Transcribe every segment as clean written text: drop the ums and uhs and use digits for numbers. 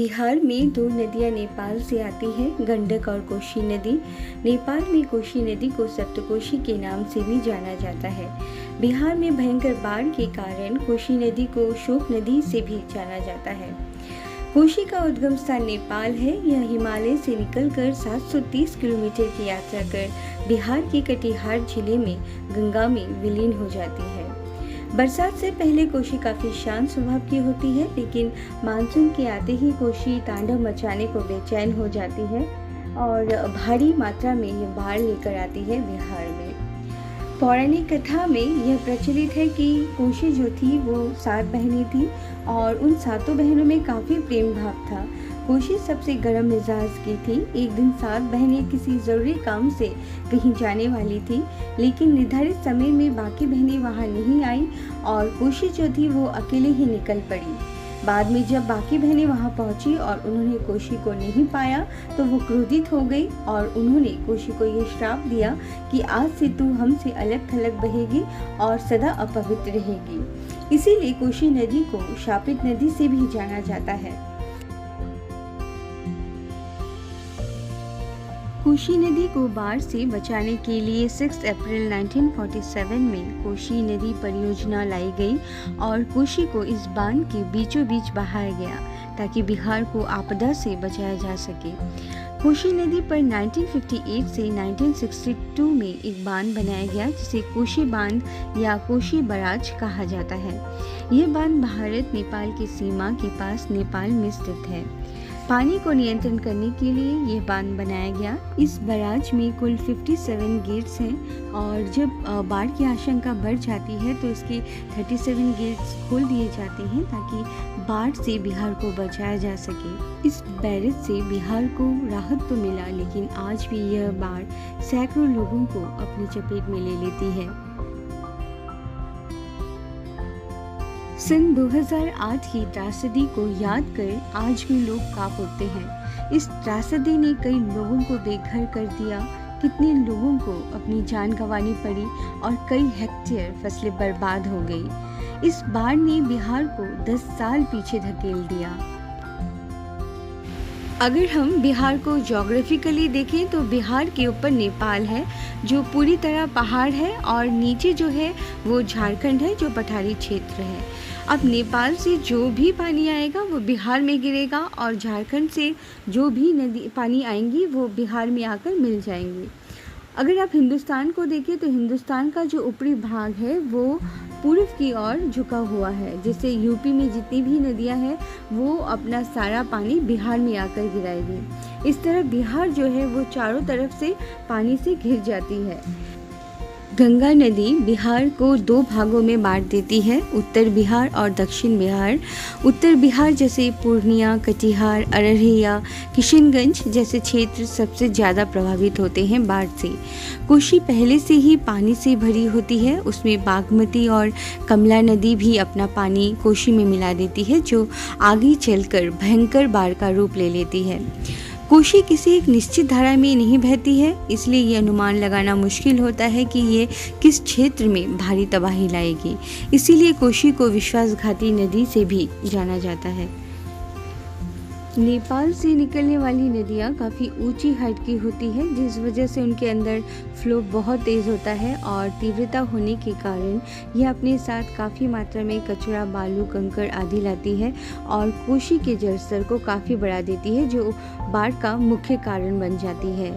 बिहार में दो नदियां नेपाल से आती हैं, गंडक और कोशी नदी। नेपाल में कोशी नदी को सप्तकोशी के नाम से भी जाना जाता है। बिहार में भयंकर बाढ़ के कारण कोशी नदी को शोक नदी से भी जाना जाता है। कोशी का उद्गम स्थान नेपाल है। यह हिमालय से निकलकर 730 किलोमीटर की यात्रा कर बिहार के कटिहार जिले में गंगा में विलीन हो जाती है। बरसात से पहले कोशी काफी शांत स्वभाव की होती है, लेकिन मानसून के आते ही कोशी तांडव मचाने को बेचैन हो जाती है और भारी मात्रा में यह बाढ़ लेकर आती है बिहार में। पौराणिक कथा में यह प्रचलित है कि कोशी जो थी वो 7 बहनें थी और उन 7 बहनों में काफी प्रेम भाव था। कोशी सबसे गर्म मिजाज की थी। एक दिन 7 बहनें किसी जरूरी काम से कहीं जाने वाली थी, लेकिन निर्धारित समय में बाकी बहनें वहां नहीं आई और कोशी जो थी वो अकेले ही निकल पड़ी। बाद में जब बाकी बहनें वहां पहुंची और उन्होंने कोशी को नहीं पाया तो वो क्रोधित हो गई और उन्होंने कोशी को ये श्राप दिया कि आज से तू हमसे अलग थलग बहेगी और सदा अपवित्र रहेगी। इसीलिए कोशी नदी को शापित नदी से भी जाना जाता है। कोशी नदी को बाढ़ से बचाने के लिए 6 अप्रैल 1947 में कोशी नदी परियोजना लाई गई और कोशी को इस बांध के बीचों बीच बहाया गया ताकि बिहार को आपदा से बचाया जा सके। कोशी नदी पर 1958 से 1962 में एक बांध बनाया गया जिसे कोशी बांध या कोशी बराज कहा जाता है। यह बांध भारत नेपाल की सीमा के पास नेपाल में स्थित है। पानी को नियंत्रण करने के लिए यह बांध बनाया गया। इस बराज में कुल 57 गेट्स हैं और जब बाढ़ की आशंका बढ़ जाती है तो इसके 37 गेट्स खोल दिए जाते हैं ताकि बाढ़ से बिहार को बचाया जा सके। इस बैरेज से बिहार को राहत तो मिला, लेकिन आज भी यह बाढ़ सैकड़ों लोगों को अपनी चपेट में ले लेती है। सन 2008 की त्रासदी को याद कर आज भी लोग कांप उठते हैं। इस त्रासदी ने कई लोगों को बेघर कर दिया, कितने लोगों को अपनी जान गंवानी पड़ी और कई हेक्टेयर फसलें बर्बाद हो गई। इस बाढ़ ने बिहार को 10 साल पीछे धकेल दिया। अगर हम बिहार को ज्योग्राफिकली देखें तो बिहार के ऊपर नेपाल है जो पूरी तरह पहाड़ है और नीचे जो है वो झारखंड है जो पठारी क्षेत्र है। अब नेपाल से जो भी पानी आएगा वो बिहार में गिरेगा और झारखंड से जो भी नदी पानी आएंगी वो बिहार में आकर मिल जाएंगी। अगर आप हिंदुस्तान को देखें तो हिंदुस्तान का जो ऊपरी भाग है वो पूर्व की ओर झुका हुआ है, जिससे यूपी में जितनी भी नदियां हैं वो अपना सारा पानी बिहार में आकर गिराएगी। इस तरह बिहार जो है वो चारों तरफ से पानी से घिर जाती है। गंगा नदी बिहार को 2 भागों में बांट देती है, उत्तर बिहार और दक्षिण बिहार। उत्तर बिहार जैसे पूर्णिया, कटिहार, अररिया, किशनगंज जैसे क्षेत्र सबसे ज़्यादा प्रभावित होते हैं बाढ़ से। कोशी पहले से ही पानी से भरी होती है, उसमें बागमती और कमला नदी भी अपना पानी कोशी में मिला देती है जो आगे चलकर भयंकर बाढ़ का रूप ले लेती है। कोशी किसी एक निश्चित धारा में नहीं बहती है, इसलिए ये अनुमान लगाना मुश्किल होता है कि ये किस क्षेत्र में भारी तबाही लाएगी। इसीलिए कोशी को विश्वासघाती नदी से भी जाना जाता है। नेपाल से निकलने वाली नदियाँ काफ़ी ऊंची हाइट की होती है, जिस वजह से उनके अंदर फ्लो बहुत तेज़ होता है और तीव्रता होने के कारण यह अपने साथ काफ़ी मात्रा में कचरा, बालू, कंकड़ आदि लाती है और कोशी के जलस्तर को काफ़ी बढ़ा देती है जो बाढ़ का मुख्य कारण बन जाती है।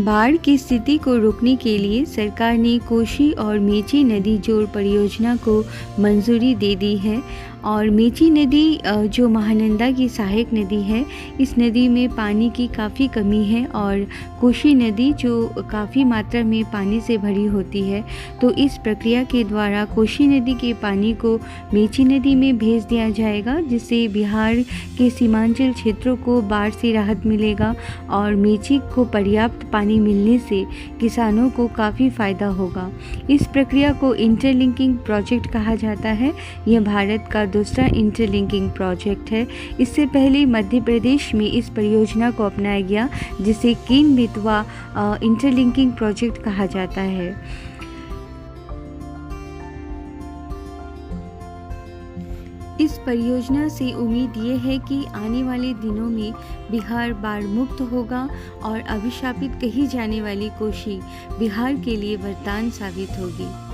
बाढ़ की स्थिति को रोकने के लिए सरकार ने कोशी और मेची नदी जोड़ परियोजना को मंजूरी दे दी है और मेची नदी जो महानंदा की सहायक नदी है, इस नदी में पानी की काफ़ी कमी है और कोशी नदी जो काफ़ी मात्रा में पानी से भरी होती है, तो इस प्रक्रिया के द्वारा कोशी नदी के पानी को मेची नदी में भेज दिया जाएगा, जिससे बिहार के सीमांचल क्षेत्रों को बाढ़ से राहत मिलेगा और मेची को पर्याप्त पानी मिलने से किसानों को काफ़ी फ़ायदा होगा। इस प्रक्रिया को इंटरलिंकिंग प्रोजेक्ट कहा जाता है। यह भारत का दूसरा इंटरलिंकिंग प्रोजेक्ट है। इससे पहले मध्य प्रदेश में इस परियोजना को अपनाया गया जिसे केन बेतवा इंटरलिंकिंग प्रोजेक्ट कहा जाता है। इस परियोजना से उम्मीद ये है कि आने वाले दिनों में बिहार बाढ़ मुक्त होगा और अभिशापित कही जाने वाली कोशी बिहार के लिए वरदान साबित होगी।